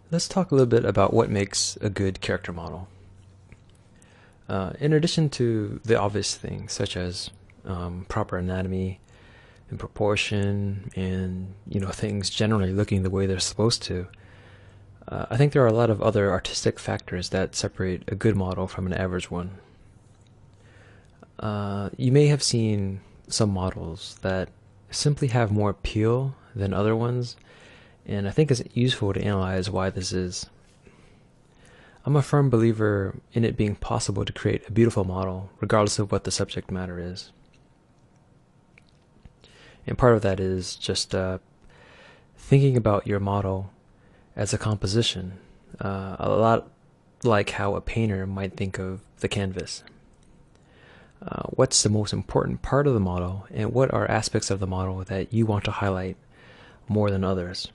Let's talk a little bit about what makes a good character model. In addition to the obvious things such as proper anatomy and proportion and things generally looking the way they're supposed to, I think there are a lot of other artistic factors that separate a good model from an average one. You may have seen some models that simply have more appeal than other ones, and I think it's useful to analyze why this is. I'm a firm believer in it being possible to create a beautiful model, regardless of what the subject matter is. And part of that is just thinking about your model as a composition, a lot like how a painter might think of the canvas. What's the most important part of the model, and what are aspects of the model that you want to highlight more than others?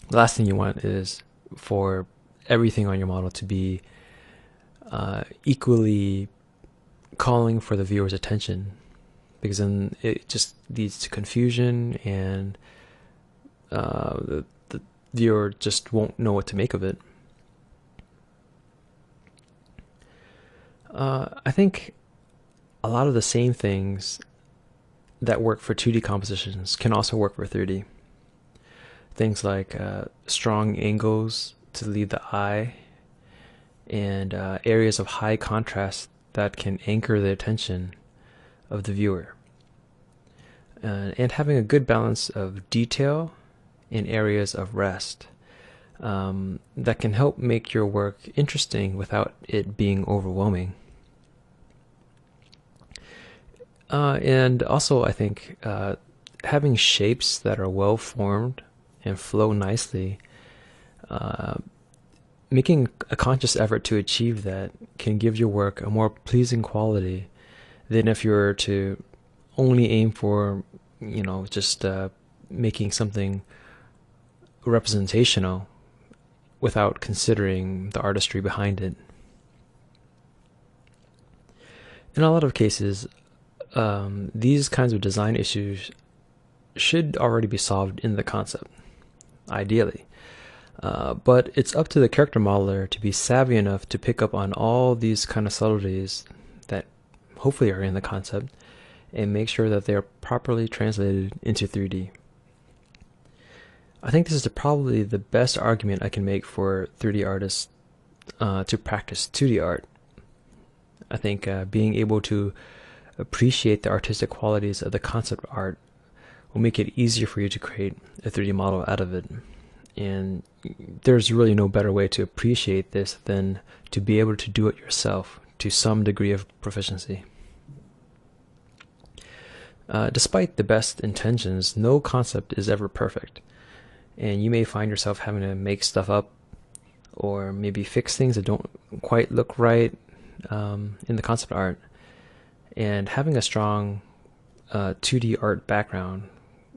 The last thing you want is for everything on your model to be equally calling for the viewer's attention, because then it just leads to confusion, and the viewer just won't know what to make of it. I think a lot of the same things that work for 2D compositions can also work for 3D. Things like strong angles to lead the eye, and areas of high contrast that can anchor the attention of the viewer. And having a good balance of detail in areas of rest that can help make your work interesting without it being overwhelming. And also, I think having shapes that are well formed and flow nicely, making a conscious effort to achieve that can give your work a more pleasing quality than if you were to only aim for, just making something representational without considering the artistry behind it. In a lot of cases, these kinds of design issues should already be solved in the concept, ideally. But it's up to the character modeler to be savvy enough to pick up on all these kind of subtleties that hopefully are in the concept and make sure that they're properly translated into 3D. I think this is probably the best argument I can make for 3D artists to practice 2D art. I think being able to appreciate the artistic qualities of the concept art will make it easier for you to create a 3D model out of it. And there's really no better way to appreciate this than to be able to do it yourself to some degree of proficiency. Despite the best intentions, no concept is ever perfect. And you may find yourself having to make stuff up or maybe fix things that don't quite look right in the concept art. And having a strong 2D art background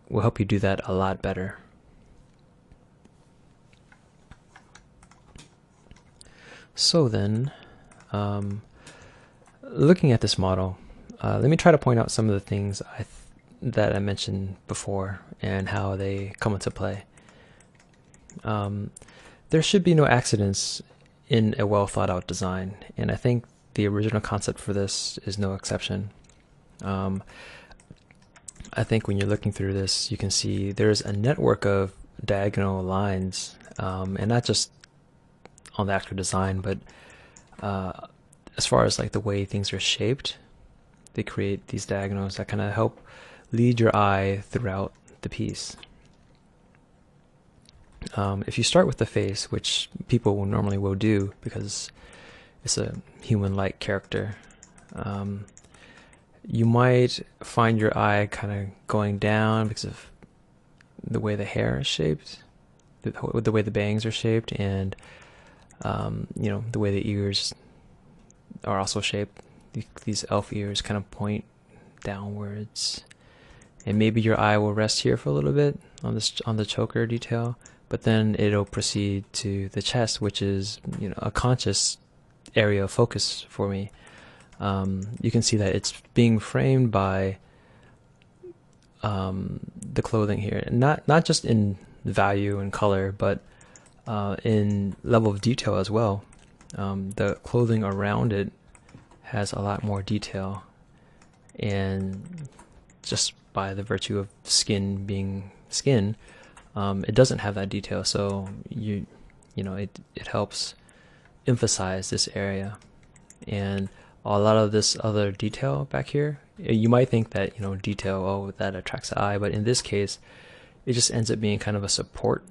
will help you do that a lot better. So then, looking at this model, let me try to point out some of the things that I mentioned before and how they come into play. There should be no accidents in a well thought out design, and I think the original concept for this is no exception. I think when you're looking through this, you can see there's a network of diagonal lines, and not just on the actual design, but as far as like the way things are shaped, they create these diagonals that kind of help lead your eye throughout the piece. If you start with the face, which people will normally will do because it's a human-like character, you might find your eye kind of going down because of the way the hair is shaped, the way the bangs are shaped, and the way the ears are also shaped. These elf ears kind of point downwards, and maybe your eye will rest here for a little bit on the choker detail, but then it'll proceed to the chest, which is a conscious area of focus for me. You can see that it's being framed by the clothing here, not just in value and color, but in level of detail as well. The clothing around it has a lot more detail, and just by the virtue of skin being skin, it doesn't have that detail. So it helps emphasize this area. And a lot of this other detail back here, you might think that detail, oh, that attracts the eye, but in this case it just ends up being kind of a support,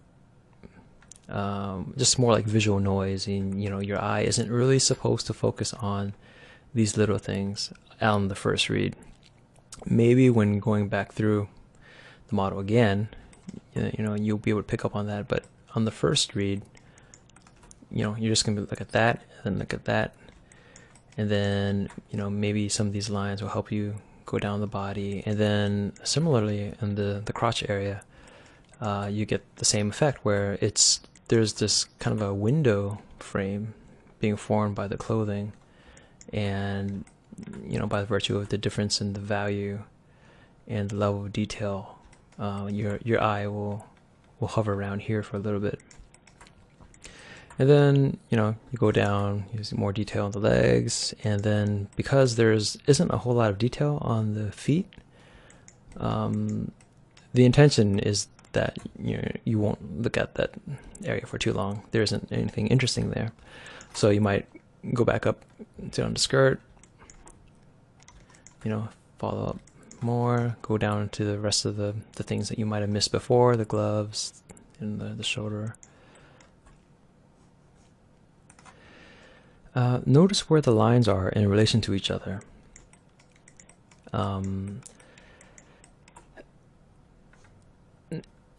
just more like visual noise. And your eye isn't really supposed to focus on these little things on the first read. Maybe when going back through the model again, you'll be able to pick up on that, but on the first read, you're just going to look at that and then look at that, and then maybe some of these lines will help you go down the body, and then similarly in the crotch area, you get the same effect where there's this kind of a window frame being formed by the clothing, and by virtue of the difference in the value and the level of detail, your eye will hover around here for a little bit. And then you go down, you see more detail on the legs, and then because isn't a whole lot of detail on the feet, the intention is that you won't look at that area for too long. There isn't anything interesting there, so you might go back up to on the skirt, follow up more, go down to the rest of the things that you might have missed before, the gloves and the shoulder. Notice where the lines are in relation to each other.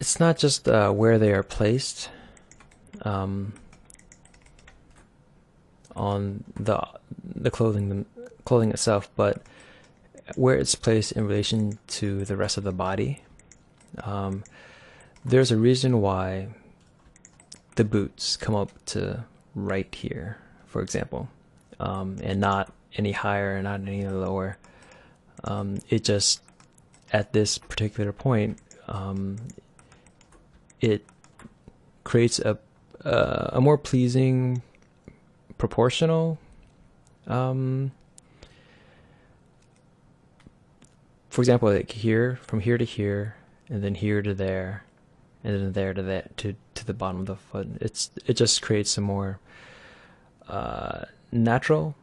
It's not just where they are placed on the clothing itself, but where it's placed in relation to the rest of the body. There's a reason why the boots come up to right here, for example, and not any higher and not any lower. It just, at this particular point, it creates a more pleasing, proportional, for example, like here, from here to here, and then here to there, and then there to that, to the bottom of the foot. It just creates some more natural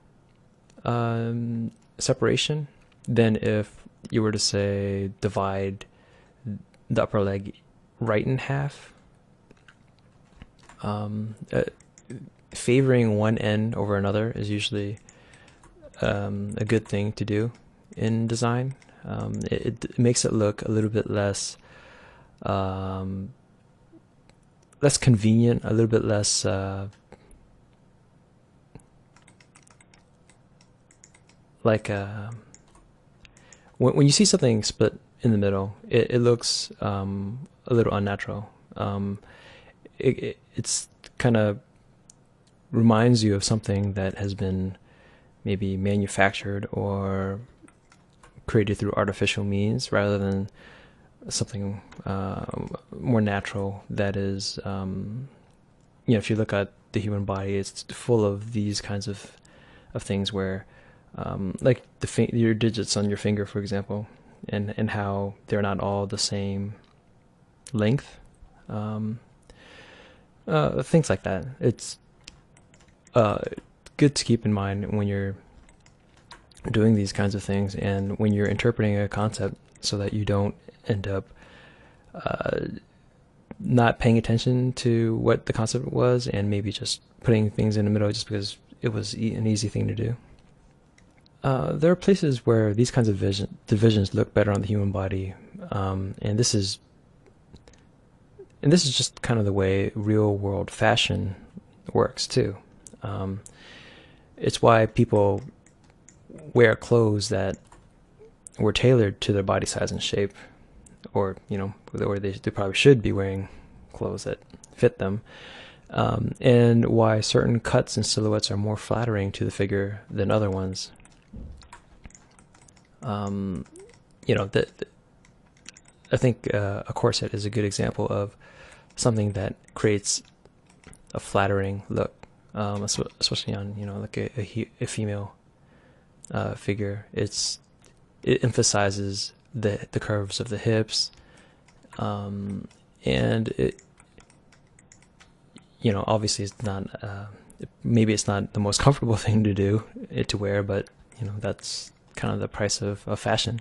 separation than if you were to say divide the upper leg right in half. Favoring one end over another is usually a good thing to do in design. It makes it look a little bit less convenient, a little bit less like when you see something split in the middle, it looks a little unnatural. It's kind of reminds you of something that has been maybe manufactured or created through artificial means, rather than something more natural. That is, if you look at the human body, it's full of these kinds of things where, like your digits on your finger, for example, and how they're not all the same length, things like that. It's good to keep in mind when you're doing these kinds of things and when you're interpreting a concept, so that you don't end up not paying attention to what the concept was and maybe just putting things in the middle just because it was an easy thing to do. There are places where these kinds of divisions look better on the human body, and this is just kind of the way real world fashion works too. It's why people wear clothes that were tailored to their body size and shape, or they probably should be wearing clothes that fit them, and why certain cuts and silhouettes are more flattering to the figure than other ones. I think a corset is a good example of something that creates a flattering look, especially on like a female figure. It emphasizes the curves of the hips, and it obviously it's not maybe it's not the most comfortable thing to wear, but that's kind of the price of fashion.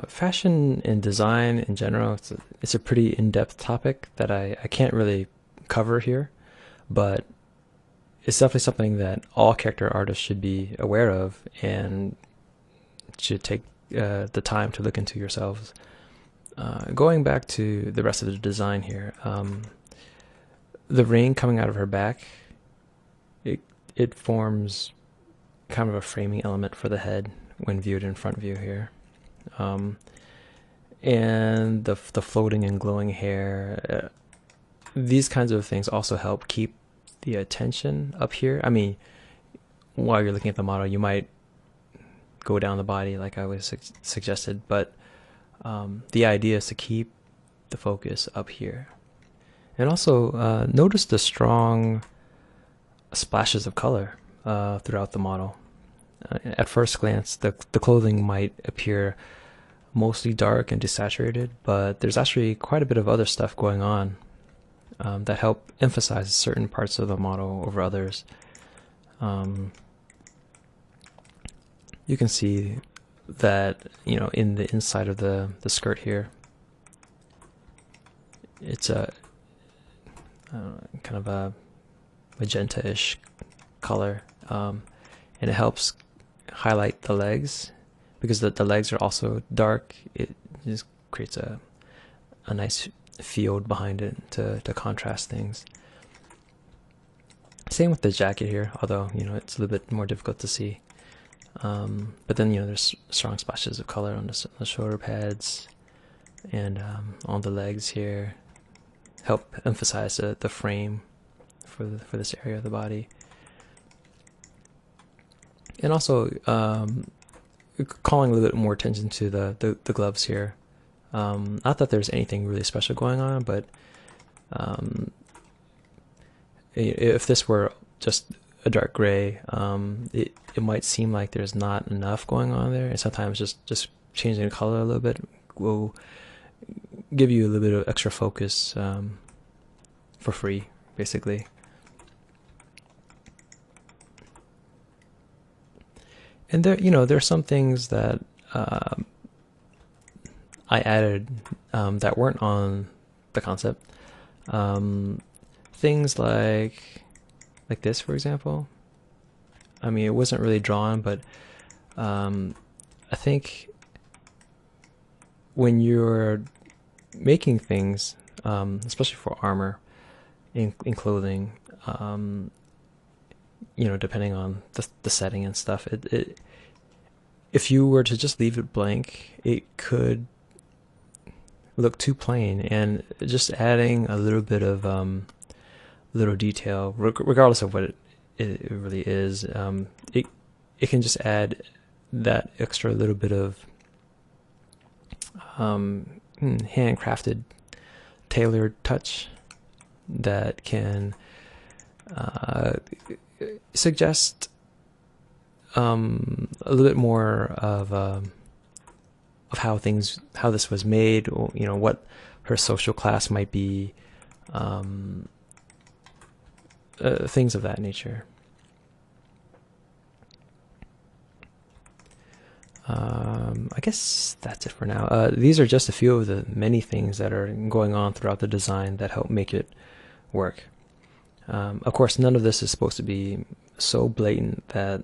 Fashion and design in general, it's a pretty in-depth topic that I can't really cover here, but it's definitely something that all character artists should be aware of and should take the time to look into yourselves. Going back to the rest of the design here, the ring coming out of her back, it forms kind of a framing element for the head when viewed in front view here. And the floating and glowing hair, these kinds of things also help keep the attention up here. I mean, while you're looking at the model, you might go down the body like I was suggested, but the idea is to keep the focus up here. And also notice the strong splashes of color throughout the model. At first glance, the clothing might appear mostly dark and desaturated, but there's actually quite a bit of other stuff going on that help emphasize certain parts of the model over others. You can see that in the inside of the skirt here, it's a kind of a magenta-ish color, and it helps highlight the legs because the legs are also dark. It just creates a nice field behind it to contrast things. Same with the jacket here, although it's a little bit more difficult to see. But then there's strong splashes of color on the shoulder pads and on the legs here, help emphasize the frame for this area of the body. And also calling a little bit more attention to the gloves here. Not that there's anything really special going on, but if this were just a dark gray, it might seem like there's not enough going on there, and sometimes just changing the color a little bit will give you a little bit of extra focus for free, basically. And there are some things that I added that weren't on the concept. Things like this, for example. I mean, it wasn't really drawn, but I think when you're making things, especially for armor in clothing, depending on the setting and stuff, if you were to just leave it blank, it could look too plain, and just adding a little bit of little detail, regardless of what it really is, it can just add that extra little bit of handcrafted, tailored touch that can suggest a little bit more of how this was made, or what her social class might be, things of that nature. I guess that's it for now. These are just a few of the many things that are going on throughout the design that help make it work. Of course, none of this is supposed to be so blatant that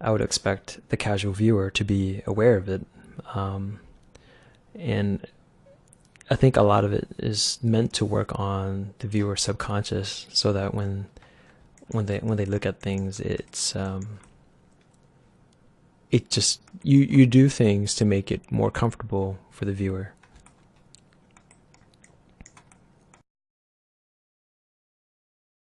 I would expect the casual viewer to be aware of it. And I think a lot of it is meant to work on the viewer's subconscious, so that when they look at things, it's you do things to make it more comfortable for the viewer.